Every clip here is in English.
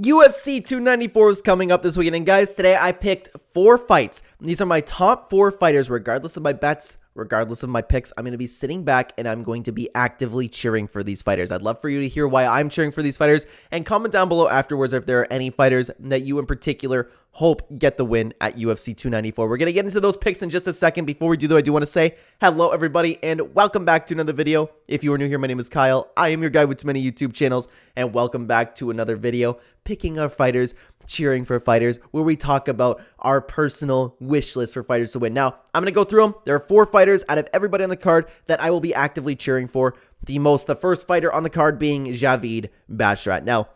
UFC 294 is coming up this weekend, and guys, today I picked 4 fights. These are my top 4 fighters, regardless of my bets, regardless of my picks. I'm going to be sitting back and I'm going to be actively cheering for these fighters. I'd love for you to hear why I'm cheering for these fighters, and comment down below afterwards if there are any fighters that you in particular hope get the win at UFC 294. We're going to get into those picks in just a second. Before we do though, I do want to say hello everybody and welcome back to another video. If you are new here, my name is Kyle. I am your guy with too many YouTube channels, and welcome back to another video picking our fighters, cheering for fighters, where we talk about our personal wish list for fighters to win. Now, I'm going to go through them. There are 4 fighters out of everybody on the card that I will be actively cheering for. The first fighter on the card being Javid Basharat. Now,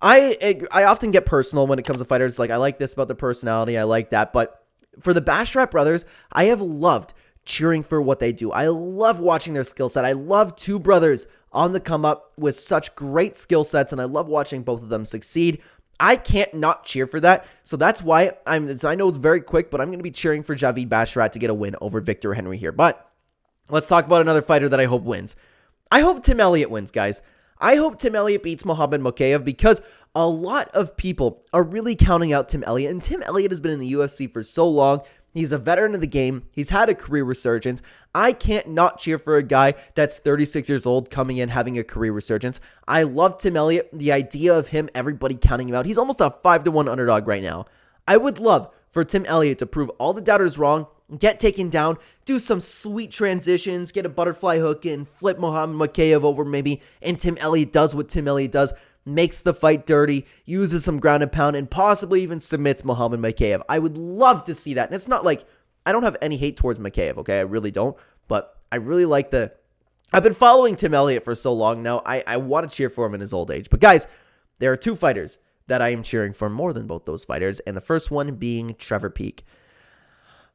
I often get personal when it comes to fighters. Like, I like this about the personality, I like that, but for the Basharat brothers, I have loved cheering for what they do. I love watching their skill set. I love 2 brothers on the come up with such great skill sets, and I love watching both of them succeed. I can't not cheer for that, so that's why I know it's very quick, but I'm going to be cheering for Javid Basharat to get a win over Victor Henry here. But let's talk about another fighter that I hope wins. I hope Tim Elliott wins, guys. I hope Tim Elliott beats Muhammad Mokaev, because a lot of people are really counting out Tim Elliott, and Tim Elliott has been in the UFC for so long. He's a veteran of the game. He's had a career resurgence. I can't not cheer for a guy that's 36 years old coming in having a career resurgence. I love Tim Elliott. The idea of him, everybody counting him out. He's almost a 5-1 underdog right now. I would love for Tim Elliott to prove all the doubters wrong, get taken down, do some sweet transitions, get a butterfly hook in, flip Muhammad Mokaev over maybe, and Tim Elliott does what Tim Elliott does. Makes the fight dirty, uses some ground and pound, and possibly even submits Muhammad Mokaev. I would love to see that. And it's not like, I don't have any hate towards Mokaev, okay? I really don't. But I really like I've been following Tim Elliott for so long now. I want to cheer for him in his old age. But guys, there are 2 fighters that I am cheering for more than both those fighters. And the first one being Trevor Peek.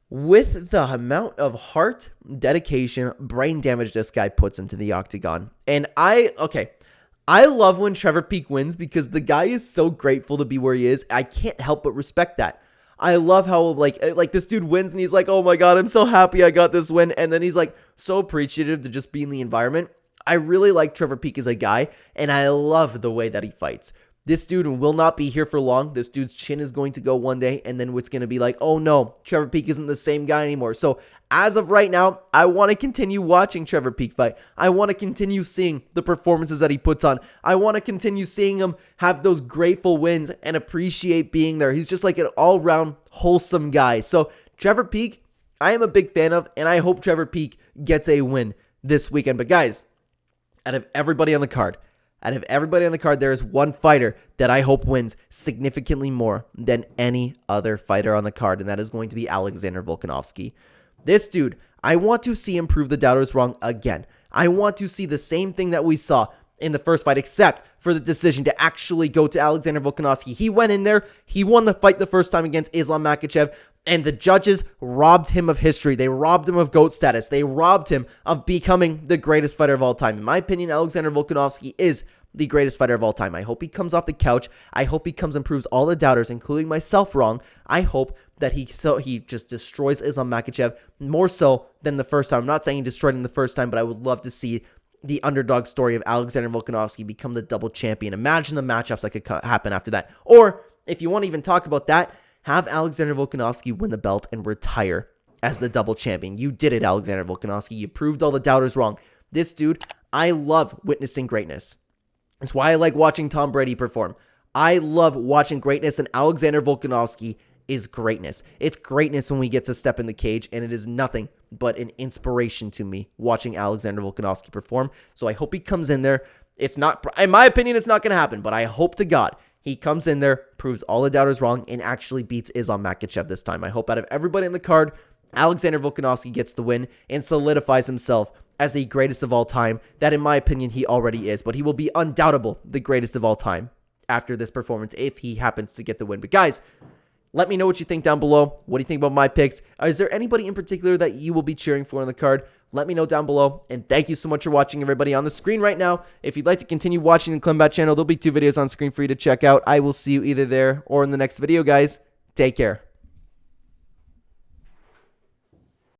With the amount of heart, dedication, brain damage this guy puts into the octagon. And I love when Trevor Peek wins because the guy is so grateful to be where he is. I can't help but respect that. I love how like this dude wins and he's like, oh my God, I'm so happy I got this win. And then he's like so appreciative to just be in the environment. I really like Trevor Peek as a guy, and I love the way that he fights. This dude will not be here for long. This dude's chin is going to go one day, and then it's going to be like, oh no, Trevor Peek isn't the same guy anymore. So as of right now, I want to continue watching Trevor Peek fight. I want to continue seeing the performances that he puts on. I want to continue seeing him have those grateful wins and appreciate being there. He's just like an all-round wholesome guy. So Trevor Peek, I am a big fan of, and I hope Trevor Peek gets a win this weekend. But guys, out of everybody on the card, there is one fighter that I hope wins significantly more than any other fighter on the card, and that is going to be Alexander Volkanovski. This dude, I want to see him prove the doubters wrong again. I want to see the same thing that we saw in the first fight, except for the decision to actually go to Alexander Volkanovski. He went in there, he won the fight the first time against Islam Makhachev, and the judges robbed him of history. They robbed him of GOAT status. They robbed him of becoming the greatest fighter of all time. In my opinion, Alexander Volkanovski is the greatest fighter of all time. I hope he comes off the couch. I hope he comes and proves all the doubters, including myself, wrong. I hope that he just destroys Islam Makhachev more so than the first time. I'm not saying he destroyed him the first time, but I would love to see the underdog story of Alexander Volkanovski become the double champion. Imagine the matchups that could happen after that. Or if you want to even talk about that, have Alexander Volkanovski win the belt and retire as the double champion. You did it, Alexander Volkanovski. You proved all the doubters wrong. This dude, I love witnessing greatness. That's why I like watching Tom Brady perform. I love watching greatness, and Alexander Volkanovski is greatness. It's greatness when we get to step in the cage, and it is nothing but an inspiration to me watching Alexander Volkanovski perform. So I hope he comes in there. It's not, in my opinion, it's not going to happen, but I hope to God he comes in there, proves all the doubters wrong, and actually beats Islam Makhachev this time. I hope out of everybody in the card, Alexander Volkanovski gets the win and solidifies himself as the greatest of all time. That, in my opinion, he already is, but he will be undoubtable the greatest of all time after this performance if he happens to get the win. But guys, let me know what you think down below. What do you think about my picks? Is there anybody in particular that you will be cheering for on the card? Let me know down below. And thank you so much for watching, everybody on the screen right now. If you'd like to continue watching the Clenbat channel, there'll be 2 videos on screen for you to check out. I will see you either there or in the next video, guys. Take care.